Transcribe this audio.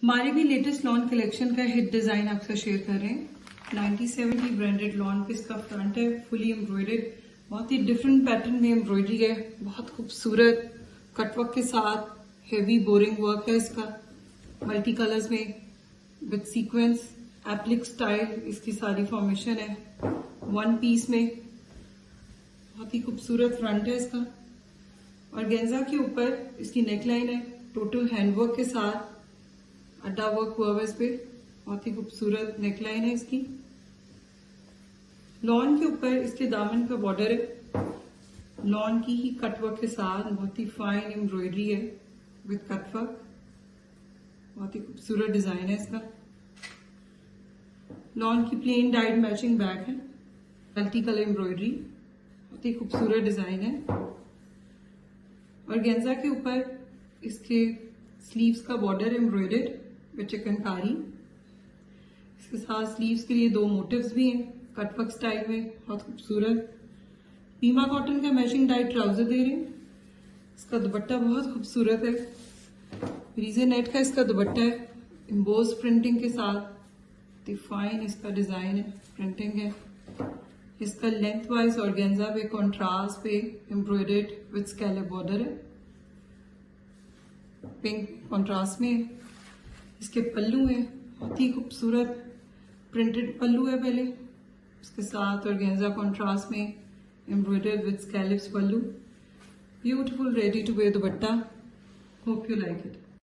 हमारे भी latest lawn collection का हिट डिजाइन आपसे शेयर कर रहे हैं। 1970 ब्रांडेड लॉन पे इसका फ्रंट है, फुली एम्ब्रॉयडर्ड, बहुत ही डिफरेंट पैटर्न में एम्ब्रॉयडरी है, बहुत खूबसूरत कटवर्क के साथ हेवी बोरिंग वर्क है इसका, मल्टी कलर्स में विद सीक्वेंस एप्लिक स्टाइल इसकी सारी फॉर्मेशन है, वन पीस में बहुत ही खूबसूरत फ्रंट है इसका। और गेंजा के ऊपर इसकी नेकलाइन है, टोटल हैंडवर्क के साथ अड्डा वर्क हुआ है इस पे, बहुत ही खूबसूरत नेकलाइन है इसकी। लॉन के ऊपर इसके दामन का बॉर्डर है, लॉन की ही कटवर्क के साथ बहुत ही फाइन एम्ब्रॉयडरी है विद कटवर्क, बहुत ही खूबसूरत डिजाइन है इसका। लॉन की प्लेन डाइड मैचिंग बैक है, मल्टी कलर एम्ब्रॉयडरी, बहुत ही खूबसूरत डिजाइन है। और गेंजा के ऊपर इसके स्लीव्स का बॉर्डर एम्ब्रॉयडर्ड विद चिकनकारी, इसके साथ स्लीव्स के लिए दो मोटिव्स भी हैं कटवर्क स्टाइल में, बहुत खूबसूरत। पीमा कॉटन का मैचिंग डाइड ट्राउजर दे रहे हैं। इसका दुपट्टा बहुत खूबसूरत है, रीजे नेट का इसका दुपट्टा है, एम्बोज प्रिंटिंग के साथ फाइन इसका डिजाइन है, प्रिंटिंग है। इसका लेंथ वाइज ऑर्गेन्जा पे कॉन्ट्रास्ट पे एम्ब्रॉयडर्ड विद स्कैलप बॉर्डर है, पिंक कॉन्ट्रास्ट में। इसके पल्लू है, बहुत ही खूबसूरत प्रिंटेड पल्लू है पहले, इसके साथ ऑर्गेन्जा कॉन्ट्रास्ट में embroidered with scallops pallu, beautiful ready to wear dupatta. Hope you like it.